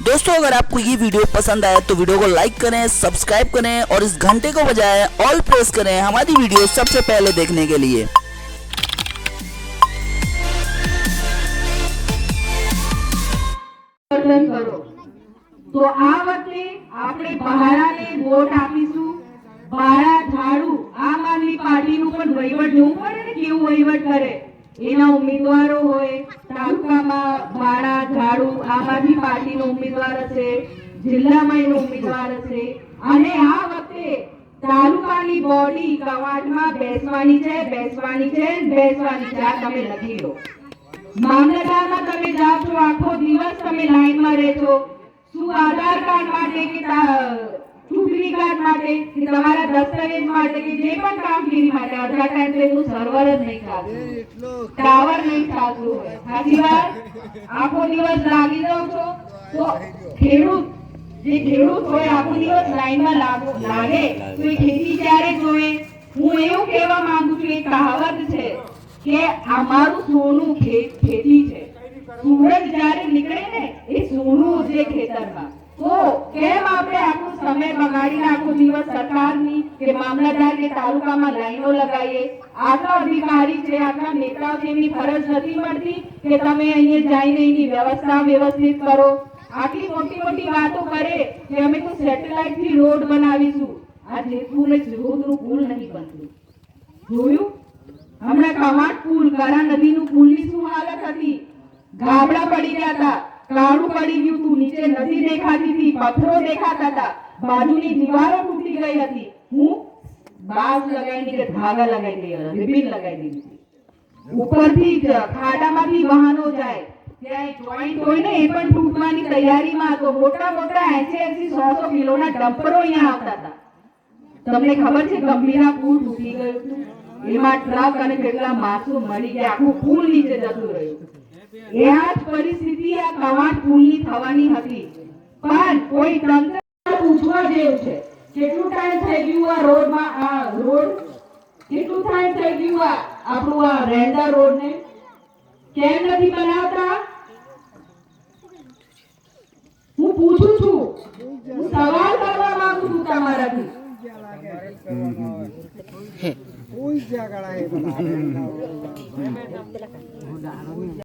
दोस्तों अगर आपको ये वीडियो पसंद आए तो वीडियो को लाइक करें, सब्सक्राइब करें और इस घंटे को बजाय ऑल प्रेस करें हमारी वीडियो सबसे पहले देखने के लिए। तो आ वखते આપણે બહારાને વોટ આપીશું। બહારા ઝાડુ આમ આદમી પાર્ટીનું પણ વહીવટ જોવું પડે ને કેવું વહીવટ કરે। એના ઉમેદવારો હોય તાલુકામાં બહારા ઝાડુ આમ આદમી પાર્ટીનો ઉમેદવાર હશે, જિલ્લામાં એનો ઉમેદવાર હશે અને આ વખતે તાલુકાની બોડી કવાટમાં બેસવાની છે આ તમે લખી લો। મામલતદારમાં તમે જાઓ છો, આખો દિવસ તમે લાઈનમાં રહેશો। શું આધાર કાર્ડ માટે કે ચૂંટણી કાર્ડ માટે કે તમારા દસ્તાવેજ માટે કે જે પણ કામગીરી માટે અડધા ટાઈમ તો એનું સર્વર જ નહીં ચાલતું, ટાવર નહીં ચાલતું હોય। સાચી વાત? આખો દિવસ લાગી જાવ છો તો ખેડૂત હોય આખો દિવસ લાઈનમાં લાગે તો એ ખેતી ક્યારે જોવે? હું એવું કહેવા માંગુ છું, એક કહાવત છે કે અમારું સોનું ખેતી છે। सूरज જ્યારે નીકળે ને એ સોનું ઉજે ખેતરમાં। તો કેમ આપણે આખો સમય બગાડીને આખો દિવસ સરકારની કે મામલતદાર કે તાલુકામાં લાઈનો લગાવીએ? આટલા અધિકારી છે, આટલા નેતાઓ છે, એમની ફરજ નથી મળતી કે તમે અહીંયા જઈને એની વ્યવસ્થા વ્યવસ્થિત કરો? આટલી મોટી મોટી વાતો કરે કે અમે તો સેટેલાઇટ થી રોડ બનાવીશું। આ જેતપુર ને જોધનું પુલ નહીં બનતું, જોયું? હમણાં કવાટ પુલ, કરા નદીનું પુલની શું હાલત હતી? ગાબડા પડી ગયા હતા, કાળું પડી ગયું હતું, નીચે નદી દેખાતી હતી, પથ્થરો દેખાતા હતા, બાજુની દીવારો તૂટી ગઈ હતી। હું બાજ લગાવીને કે ધાગા લગાવી દઈ, રિબિન લગાવી દીધી। ઉપરથી ખાડામાંથી વાહનો જાય, ત્યાં જોઈન્ટ હોય ને એ પણ તૂટવાની તૈયારીમાં હતો। મોટા મોટા 80-100 કિલોના ડમ્પરો અહીંયા આવતા હતા। તમને ખબર છે ગંભીરા પુલ તૂટી ગયું હતું, એમાં ટ્રક અને કેટલા માણસો મરી ગયા, આખું પુલ નીચે જતું રહ્યું। એ આ જ પરિસ્થિતિ આ કવાટ પુલની થવાની હતી, પણ કોઈ તંત્ર પૂછવા જેવું છે કેટલું ટાઈમ થઈ ગયું આ રોડમાં? આ રોડ કેટલું ટાઈમ થઈ ગયું આપણું આ રેંડા રોડને કેમ નથી બનાવતા? હું પૂછું છું, હું સવાલ કરવા માંગુ છું તમારાથી। કોઈ જગ્યાએ